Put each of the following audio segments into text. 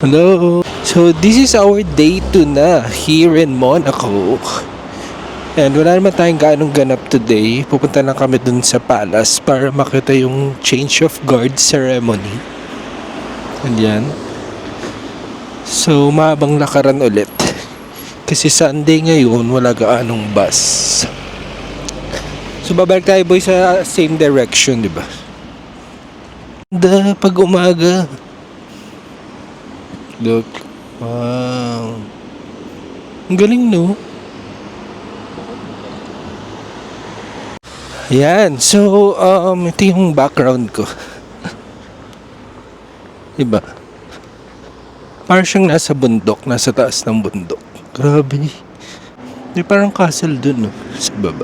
Hello! So, this is our day 2 na here in Monaco. And wala naman tayong ganong ganap today. Pupunta lang kami dun sa palace para makita yung change of guard ceremony. And yan. So, mahabang lakaran ulit. Kasi Sunday ngayon, wala gaanong bus. So, babalik tayo boy sa same direction, di ba? Pag umaga. Look. Wow. Ang galing, no? Ayan. So, ito yung background ko. Diba? Parang siyang nasa bundok. Nasa taas ng bundok. Grabe. Di parang castle dun, no? Sa baba.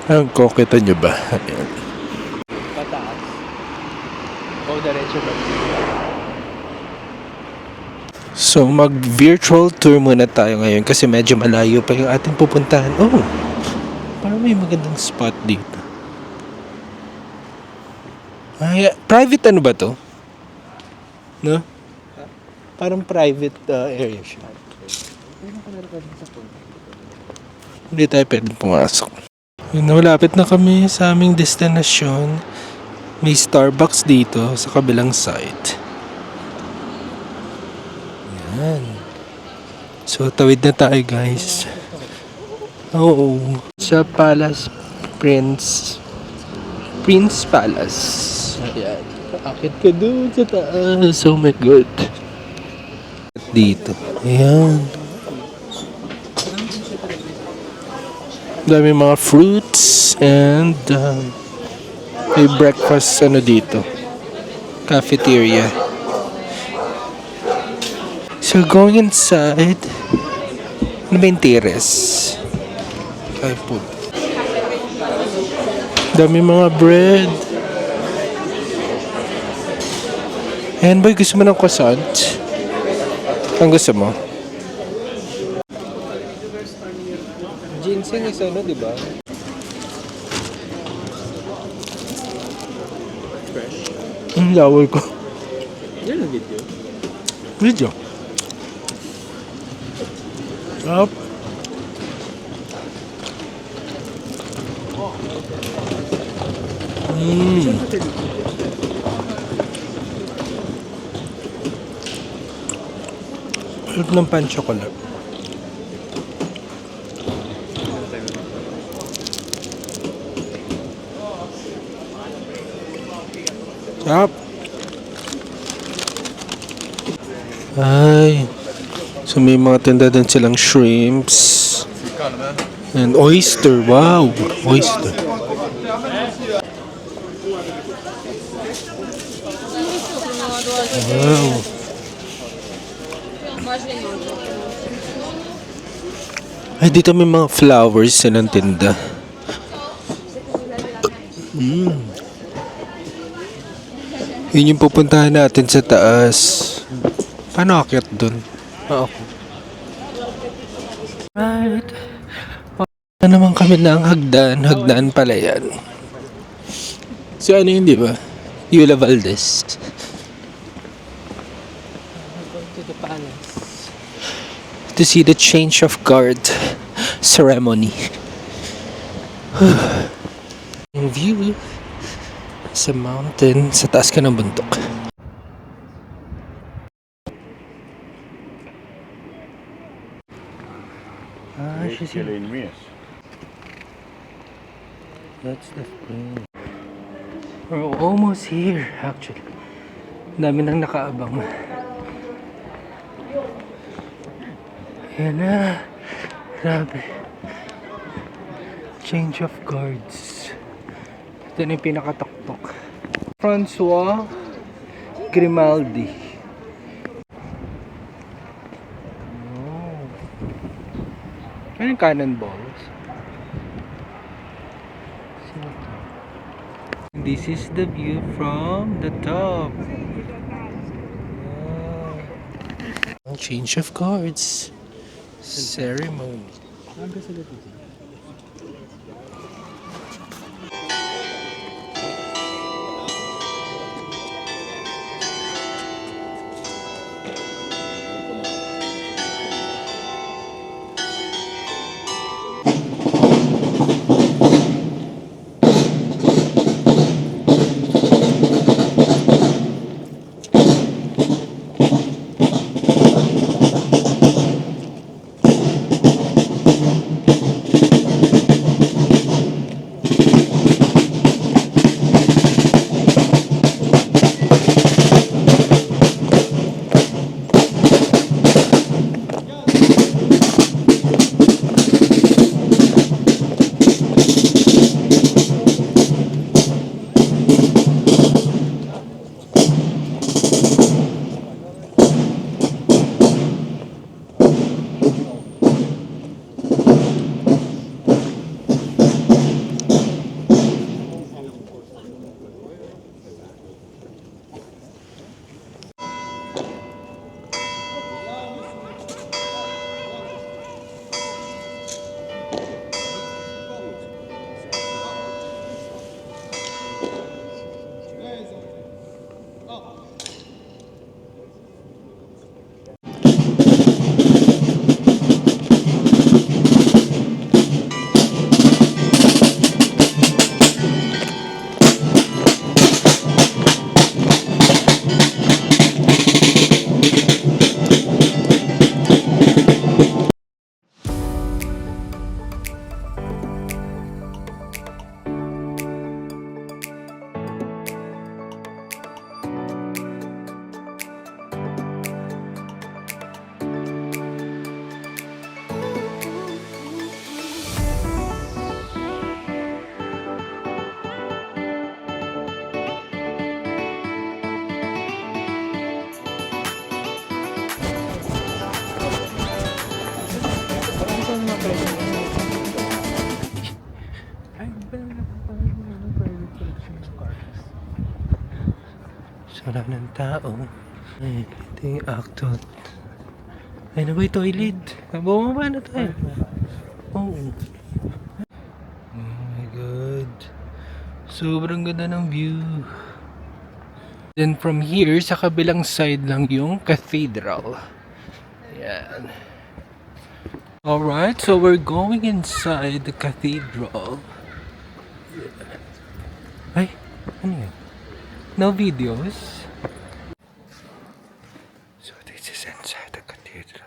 Ang kokita nyo ba? Ayan. Pataas. O, diretso ba? So, mag-virtual tour muna tayo ngayon kasi medyo malayo pa yung ating pupuntahan. Oh, parang may magandang spot dito. Ay, private ano ba to? No? Parang private area siya. Hindi tayo pwedeng pumasok. Yun, malapit na kami sa aming destinasyon. May Starbucks dito sa kabilang side. Yan. So, tawid na tayo guys. Oo. Sa Palace Prince Palace. Ayan. Akit ka doon sa taas. Oh my God. Dito. Ayan. Dami mga fruits and may breakfast dito. Cafeteria. So, going inside, ano ba yung terrace? Ay po. Dami mga bread. Ayan boy, gusto mo ng croissant? Ang gusto mo? Ginseng is diba? Ang laway ko. Yan ang video? Video. Up. Sarap ng pan chocolate. Sarap. Ay. So may mga tinda din silang shrimps and oyster. Wow, oyster. Wow. Ay, dito may mga flowers silang tinda. Yun yung pupuntahan natin sa taas. Paano akyat dun? Okay. Right. Paano naman kami ng hagdan? Hagdan pala yan. So ano yun, di ba? Yula Valdez. To the palace. To see the change of guard ceremony. In view sa mountain, sa taas ka ng bundok. That's the thing. We're almost here, actually. Dami nang nakaabang. Ayan na. Grabe. Change of guards. Ito na yung pinakataktok. Francois Grimaldi. Oh. Ano yung cannonballs? This is the view from the top. Change of guards. Ceremony. Sarap ng tao. Ay, ito yung actor. Ay, na ba yung toilet? Bumaba na tayo. Oo. Oh my God. Sobrang ganda ng view. Then from here, sa kabilang side lang yung cathedral. Ayan. Alright, so we're going inside the cathedral. Ay, ano yun? No videos. So this is inside the cathedral.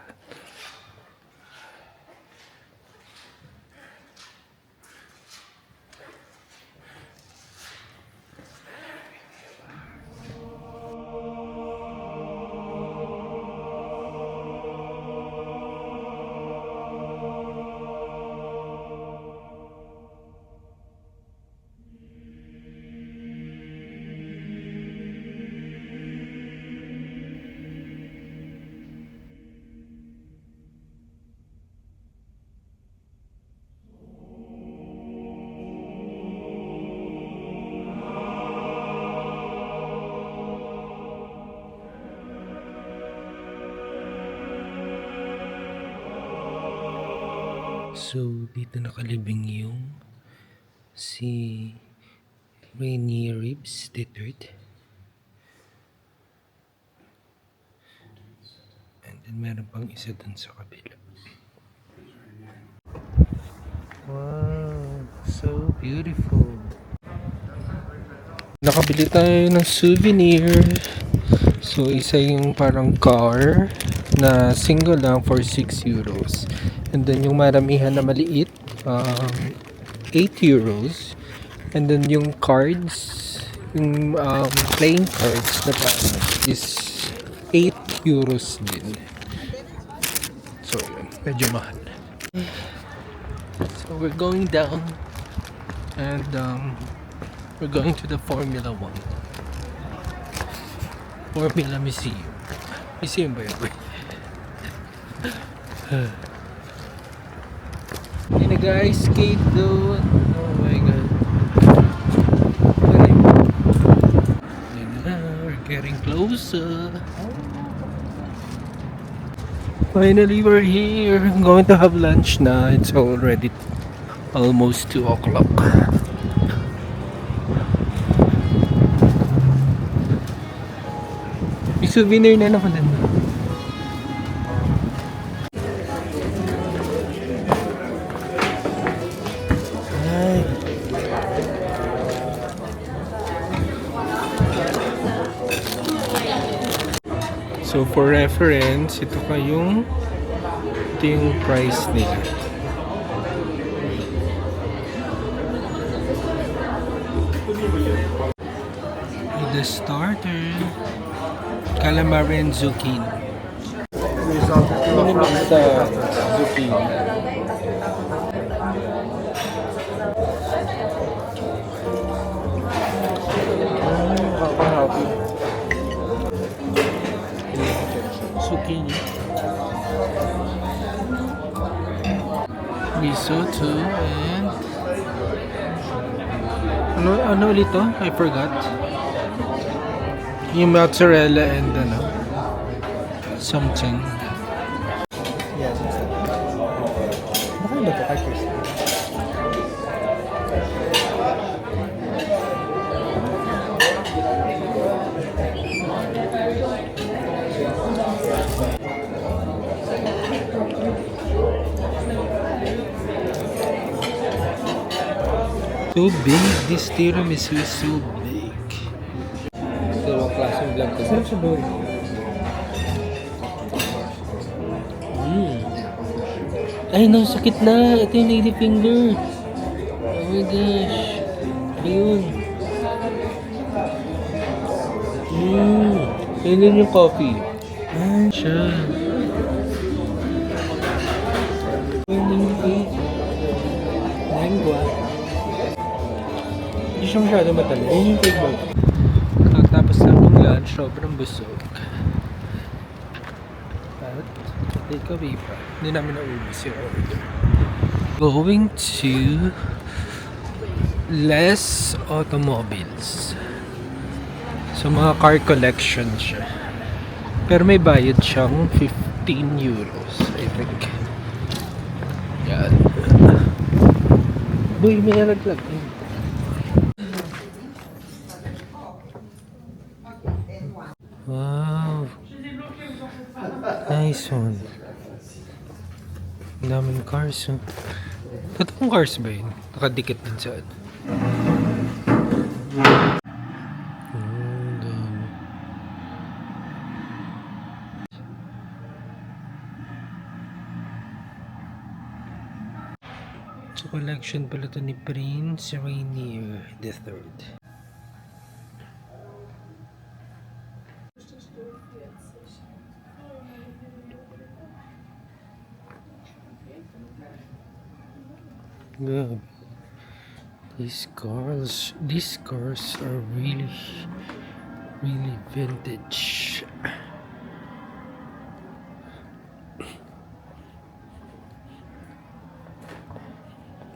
So, dito nakalibing yung si Rainier Ribs III. And then meron pang isa dun sa kabila. Wow, so beautiful. Nakabili tayo ng souvenir. So, isa yung parang car na single lang for 6 euros. And then yung maramihan na maliit, 8 euros. And then yung cards, yung playing cards na parang is 8 euros din. So, yun, medyo mahal. So, we're going down and we're going to the Formula 1. Formula Museum. Museum ba yun? Hindi na guys, skate doon. Oh my God. Yun na, we're getting closer. Finally, we're here. I'm going to have lunch na. It's already almost 2 o'clock. May souvenir na naman din. Ay. So for reference, ito yung price nila. The starter, calamari and zucchini. Ano naman sa zucchini? Nakakahappy. Zucchini. Risotto and ano ulit to? I forgot. Yung mozzarella and something. Yeah, baka ba ito kay Chris? So big, this tiramisu is so big. Dalawang klaseng vlog ko. Sarap siya doon. Ay, no, sakit na. Ito yung lady finger. Oh my gosh. Ayun. Ayun yung coffee. Ayan siya. Lengua. Hindi siya masyado matamis. Ayun yung take mo. Tapos na ng lunch, sobrang busog. At Takeaway pa. Hindi namin naubos yung order. Going to Les Automobiles. So mga car collection siya. Pero may bayad siyang 15 euros, I think. Yan. Boy, may nalaglag. Wow. Nice one. Ang daming cars. Oh. Totoong cars ba yun? Nakadikit din saan? Dami. So collection pala to ni Prince Rainier III. Good. These cars are really vintage.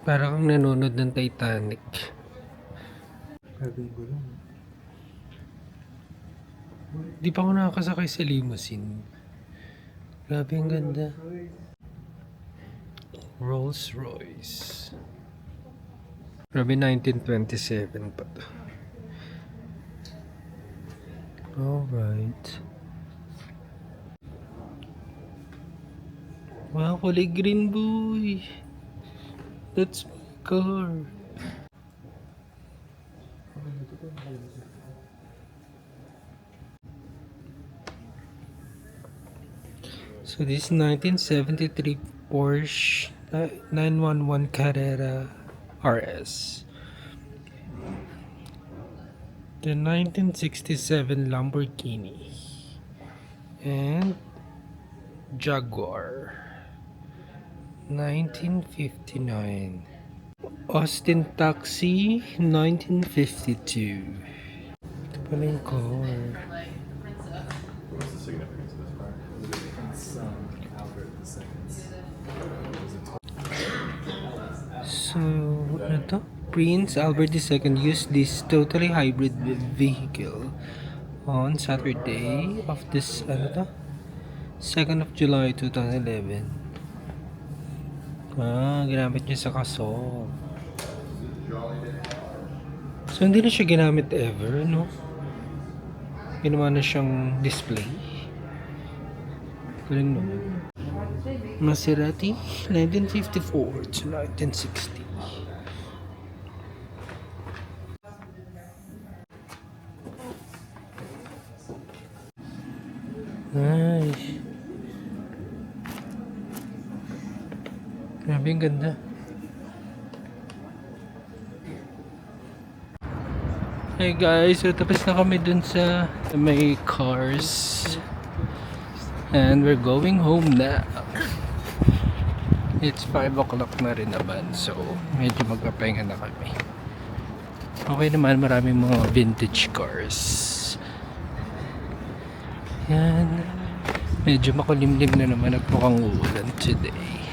Parang kang nanonood ng Titanic. Grabe yung gulong. Di pa ako nakakasakay sa limousine. Grabe ang ganda. Rolls Royce. Grabe 1927 pa to. Alright. Wow, kulay green boy. That's my car. So this 1973 Porsche 911 Carrera RS. The 1967 Lamborghini and Jaguar 1959. Austin Taxi 1952. Ito pala yung car. What's the significance of this car? Albert II. So, ano to? Prince Albert II used this totally hybrid vehicle on Saturday of this, ano to? 2nd of July 2011. Ginamit niya sa kasal. So, hindi na siya ginamit ever, no? Ginawa na siyang display. Galing naman. Maserati, 1954 to 1960. Nice. Grabe ang ganda. Hey guys, so tapos na kami dun sa may cars. And we're going home now. It's 5 o'clock na rin naman, so medyo magpapahinga na kami. Okay naman, maraming mga vintage cars. Yan. Medyo makulimlim na naman at mukhang uulan today.